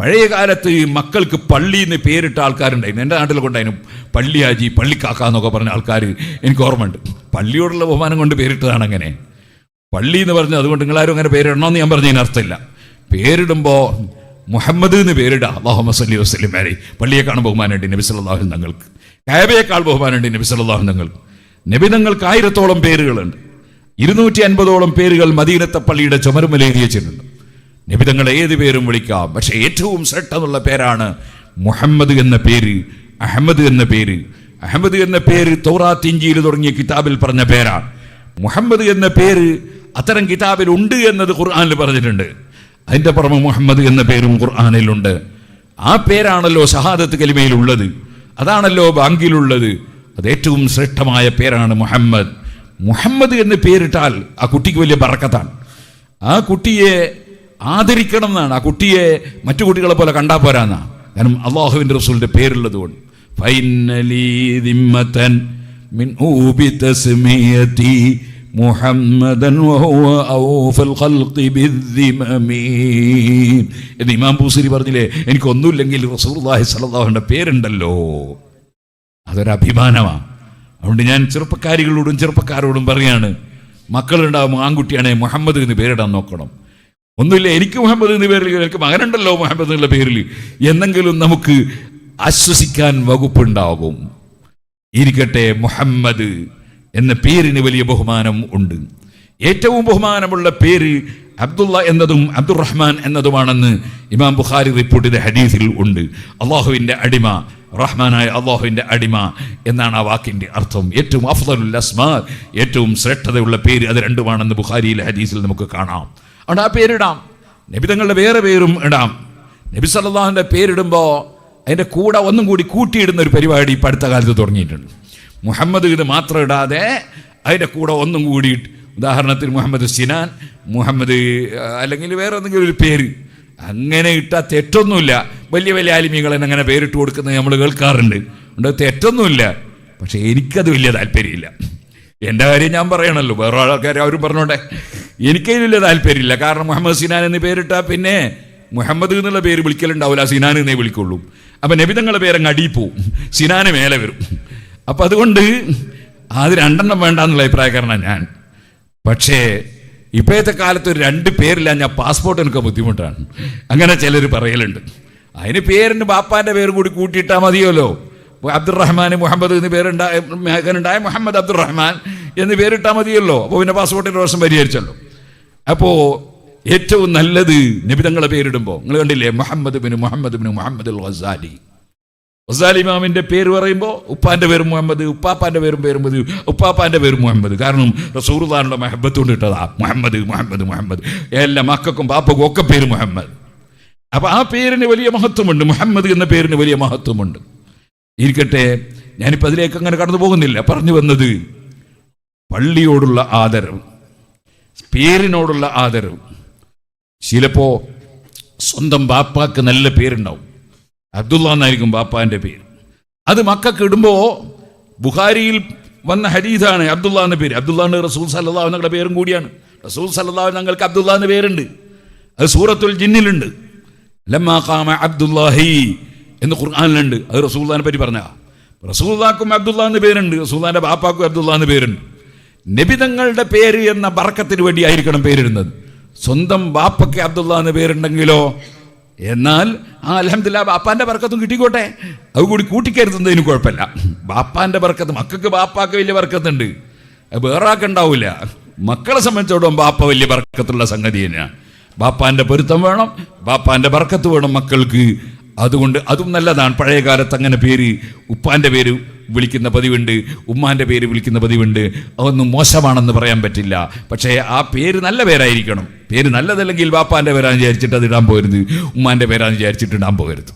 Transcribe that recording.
പഴയ കാലത്ത് മക്കൾക്ക് പള്ളിന്ന് പേരിട്ട ആൾക്കാരുണ്ടായിരുന്നു. എൻ്റെ നാട്ടിൽ കൊണ്ടായിരുന്നു പള്ളിയാജി, പള്ളിക്കാക്ക എന്നൊക്കെ പറഞ്ഞ ആൾക്കാർ എനിക്ക് ഓർമ്മയുണ്ട്. പള്ളിയോടുള്ള ബഹുമാനം കൊണ്ട് പേരിട്ടതാണ് അങ്ങനെ. പള്ളി എന്ന് പറഞ്ഞ് അതുകൊണ്ട് നിങ്ങളാരും അങ്ങനെ പേരിടണമെന്ന് ഞാൻ പറഞ്ഞതിന് അർത്ഥമില്ല. പേരിടുമ്പോൾ മുഹമ്മദ് എന്ന് പേരിടുക. അല്ലാഹുമ്മ സ്വല്ലി വസല്ലിം അലൈഹി. പള്ളിയേക്കാൾ ബഹുമാനമുണ്ട് നബി സല്ലല്ലാഹു അലൈഹി വസല്ലം തങ്ങൾക്ക്. കഅബയേക്കാൾ ബഹുമാനമുണ്ട് നബി സല്ലല്ലാഹു അലൈഹി വസല്ലം തങ്ങൾക്ക്. നബി തങ്ങൾക്ക് 1000-ഓളം പേരുകളുണ്ട്. 250-ഓളം പേരുകൾ മദീനത്തെ പള്ളിയുടെ ചുമരുമേൽ എഴുതി വെച്ചിട്ടുണ്ട്. നബി തങ്ങളെ ഏത് പേരും വിളിക്കാം. പക്ഷേ ഏറ്റവും ശ്രേഷ്ഠമുള്ള പേരാണ് മുഹമ്മദ് എന്ന പേര്, അഹമ്മദ് എന്ന പേര്. അഹമ്മദ് എന്ന പേര് തൗറാത്ത് ഇഞ്ചീൽ തുടങ്ങിയ കിതാബിൽ പറഞ്ഞ പേരാണ്. മുഹമ്മദ് എന്ന പേര് അത്തരം കിതാബിൽ ഉണ്ട് എന്നത് ഖുർആനിൽ പറഞ്ഞിട്ടുണ്ട്. അതിൻ്റെ പുറമെ മുഹമ്മദ് എന്ന പേരും ഖുർആനിലുണ്ട്. ആ പേരാണല്ലോ ഷഹാദത്ത് കലിമയിലുള്ളത്, അതാണല്ലോ ബാങ്കിലുള്ളത്. അത് ഏറ്റവും ശ്രേഷ്ഠമായ പേരാണ് മുഹമ്മദ്. മുഹമ്മദ് എന്ന് പേരിട്ടാൽ ആ കുട്ടിക്ക് വലിയ ബറക്കത്താണ്. ആ കുട്ടിയെ ആദരിക്കണം എന്നാണ്. ആ കുട്ടിയെ മറ്റു കുട്ടികളെ പോലെ കണ്ടാൽ പോരാന്നാ. കാരണം അള്ളാഹുവിൻ്റെ റസൂലിൻ്റെ പേരുള്ളത് കൊണ്ട്. ഫൈനലി ദിമ്മതൻ മിൻ ഊബി തസ്മിയതി മുഹമ്മദൻ വഹുവ ഔഫൽ ഖൽഖി ബിദ്ദിമമീ എന്ന് ഇമാം ബൂസരി പറഞ്ഞില്ലേ, എനിക്കൊന്നുമില്ലെങ്കിൽ റസൂലുള്ളാഹി സ്വല്ലല്ലാഹു അലൈഹി വസല്ലം പേരുണ്ടല്ലോ. അതൊരഭിമാനമാണ്. അതുകൊണ്ട് ഞാൻ ചെറുപ്പക്കാരികളോടും ചെറുപ്പക്കാരോടും പറയാണ്, മക്കളുണ്ടാവും ആൺകുട്ടിയാണെ മുഹമ്മദ് എന്ന് പേരിടാൻ നോക്കണം. ഒന്നുമില്ല, എനിക്ക് മുഹമ്മദ് എന്ന് പേരിൽ, എനിക്ക് മകനുണ്ടല്ലോ മുഹമ്മദ് എന്നുള്ള പേരിൽ എന്നെങ്കിലും നമുക്ക് ആശ്വസിക്കാൻ വകുപ്പുണ്ടാകും. ഇരിക്കട്ടെ, മുഹമ്മദ് എന്ന പേരിന് വലിയ ബഹുമാനം ഉണ്ട്. ഏറ്റവും ബഹുമാനമുള്ള പേര് അബ്ദുള്ള എന്നതും അബ്ദുറഹ്മാൻ എന്നതുമാണെന്ന് ഇമാം ബുഖാരി റിപ്പോർട്ട് ചെയ്ത ഹദീസിൽ ഉണ്ട്. അള്ളാഹുവിൻ്റെ അടിമ, റഹ്മാനായ അള്ളാഹുവിൻ്റെ അടിമ എന്നാണ് ആ വാക്കിൻ്റെ അർത്ഥം. ഏറ്റവും അഫ്ദലുൽ അസ്മാ, ഏറ്റവും ശ്രേഷ്ഠതയുള്ള പേര് അത് രണ്ടുമാണെന്ന് ബുഖാരിയിലെ ഹദീസിൽ നമുക്ക് കാണാം. അതുകൊണ്ട് ആ പേരിടാം. നബി തങ്ങളുടെ വേറെ പേരും ഇടാം. നബി സല്ലല്ലാഹുവിൻ്റെ പേരിടുമ്പോൾ അതിൻ്റെ കൂടെ ഒന്നും കൂടി കൂട്ടിയിടുന്ന ഒരു പരിപാടി ഇപ്പം അടുത്ത കാലത്ത് തുടങ്ങിയിട്ടുണ്ട്. മുഹമ്മദ് ഇത് മാത്രം ഇടാതെ അതിൻ്റെ കൂടെ ഒന്നും കൂടി, ഉദാഹരണത്തിന് മുഹമ്മദ് സിനാൻ, മുഹമ്മദ് അല്ലെങ്കിൽ വേറെ എന്തെങ്കിലും ഒരു പേര് അങ്ങനെ ഇട്ടാൽ തെറ്റൊന്നുമില്ല. വലിയ വലിയ ആലിമീകൾ അങ്ങനെ പേരിട്ട് കൊടുക്കുന്നത് നമ്മൾ കേൾക്കാറുണ്ട്. അതുകൊണ്ട് തെറ്റൊന്നുമില്ല. പക്ഷേ എനിക്കത് വലിയ താല്പര്യമില്ല. എൻ്റെ കാര്യം ഞാൻ പറയണല്ലോ, വേറെ ആൾക്കാർ അവരും പറഞ്ഞോട്ടെ. എനിക്കതിന് വലിയ താല്പര്യമില്ല. കാരണം മുഹമ്മദ് സിനാൻ എന്ന് പേരിട്ടാൽ പിന്നെ മുഹമ്മദ് എന്നുള്ള പേര് വിളിക്കലുണ്ടാവില്ല, സിനാൻ എന്നേ വിളിക്കുള്ളൂ. അപ്പം നബി തങ്ങളുടെ പേരങ്ങ് അടിയിൽ പോവും, സിനാന് മേലെ വരും. അപ്പം അതുകൊണ്ട് അത് രണ്ടെണ്ണം വേണ്ടെന്നുള്ള അഭിപ്രായക്കാരനാണ് ഞാൻ. പക്ഷേ ഇപ്പോഴത്തെ കാലത്ത് ഒരു 2 പേരില്ല ഞാൻ പാസ്പോർട്ട് എനിക്ക് ബുദ്ധിമുട്ടാണ്. അങ്ങനെ ചിലർ പറയലുണ്ട്. അതിന് പേരിന് ബാപ്പാൻ്റെ പേര് കൂടി കൂട്ടിയിട്ടാൽ മതിയല്ലോ. അബ്ദുറഹ്മാൻ മുഹമ്മദ് എന്ന് പേരുണ്ടായ മകനുണ്ടായ മുഹമ്മദ് അബ്ദുറഹ്മാൻ എന്ന് പേരിട്ടാൽ മതിയല്ലോ. അപ്പോൾ പിന്നെ പാസ്പോർട്ടിൻ്റെ പ്രശ്നം പരിഹരിച്ചല്ലോ. അപ്പോൾ ഏറ്റവും നല്ലത് നബി തങ്ങളെ പേരിടുമ്പോൾ നിങ്ങൾ കണ്ടില്ലേ, മുഹമ്മദ് ബിൻ മുഹമ്മദ് അൽ ഗസാലി. ഗസാലി ഇമാമിൻ്റെ പേര് പറയുമ്പോൾ ഉപ്പാൻ്റെ പേരും മുഹമ്മദ്, ഉപ്പാപ്പാൻ്റെ പേരും ഉപ്പാപ്പാൻ്റെ പേരും മുഹമ്മദ്. കാരണം റസൂലുള്ളാഹിയുടെ മഹബത്ത് കൊണ്ട് ഇട്ടതാ മുഹമ്മദ് മുഹമ്മദ് മുഹമ്മദ്. എല്ലാ മക്കൾക്കും പാപ്പക്കും ഒക്കെ പേര് മുഹമ്മദ്. അപ്പോൾ ആ പേരിന് വലിയ മഹത്വമുണ്ട്. മുഹമ്മദ് എന്ന പേരിന് വലിയ മഹത്വമുണ്ട്. ഇരിക്കട്ടെ, ഞാനിപ്പോൾ അതിലേക്ക് അങ്ങനെ കടന്നു പോകുന്നില്ല. പറഞ്ഞു വന്നത് പള്ളിയോടുള്ള ആദരവ്, പേരിനോടുള്ള ആദരവ്. ചിലപ്പോൾ സ്വന്തം ബാപ്പാക്ക് നല്ല പേരുണ്ടാവും, അബ്ദുള്ള എന്നായിരിക്കും ബാപ്പാൻ്റെ പേര്. അത് മക്കൾക്ക് ഇടുമ്പോൾ ബുഖാരിയിൽ വന്ന ഹദീസാണ് അബ്ദുള്ള എന്ന പേര്. അബ്ദുള്ള റസൂൽ സല്ലല്ലാഹു അലൈഹി വസല്ലം പേരും കൂടിയാണ്. റസൂൽ സല്ലല്ലാഹു അലൈഹി വസല്ലം അബ്ദുള്ള എന്ന പേരുണ്ട്. അത് സൂറത്തുൽ ജിന്നിലുണ്ട്. ലമ്മാ ഖാമ അബ്ദുല്ലാഹി എന്ന് ഖുർആനിലുണ്ട്. അത് റസൂലുള്ളാഹിനെ പറ്റി പറഞ്ഞ. റസൂലുള്ളാഹിക്കും അബ്ദുള്ള എന്ന് പേരുണ്ട്, റസൂലുള്ളാഹിൻ്റെ ബാപ്പാക്കും അബ്ദുള്ള എന്ന് പേരുണ്ട്. നബി തങ്ങളുടെ പേര് എന്ന ബറക്കത്തിന് വേണ്ടി ആയിരിക്കണം പേരിടുന്നത്. സ്വന്തം ബാപ്പയ്ക്ക് അബ്ദുള്ള എന്ന് പേരുണ്ടെങ്കിലോ, എന്നാൽ അൽഹംദുലില്ലാഹ് ബാപ്പാൻ്റെ ബർക്കത്തും കിട്ടിക്കോട്ടെ, അത് കൂടി കൂട്ടിക്കരുതുന്നതിന് കുഴപ്പമില്ല. ബാപ്പാൻ്റെ ബർക്കത്ത്, മക്കൾക്ക് ബാപ്പാക്ക് വലിയ ബർക്കത്തുണ്ട്, അത് വേറെ ആൾക്കുണ്ടാവില്ല. മക്കളെ സംബന്ധിച്ചിടത്തോളം ബാപ്പ വലിയ ബർക്കത്തുള്ള സംഗതി തന്നെയാണ്. ബാപ്പാൻ്റെ പൊരുത്തം വേണം, ബാപ്പാൻ്റെ ബർക്കത്ത് വേണം മക്കൾക്ക്. അതുകൊണ്ട് അതും നല്ലതാണ്. പഴയ കാലത്ത് അങ്ങനെ പേര്, ഉപ്പാൻ്റെ പേര് വിളിക്കുന്ന പതിവുണ്ട്, ഉമ്മാൻ്റെ പേര് വിളിക്കുന്ന പതിവുണ്ട്. അതൊന്നും മോശമാണെന്ന് പറയാൻ പറ്റില്ല. പക്ഷേ ആ പേര് നല്ല പേരായിരിക്കണം. പേര് നല്ലതല്ലെങ്കിൽ ബാപ്പാൻ്റെ പേരാന്ന് വിചാരിച്ചിട്ട് അത് ഇടാൻ പോകരുത്, ഉമ്മാൻ്റെ പേരാന്ന് വിചാരിച്ചിട്ട് ഇടാൻ പോകരുത്.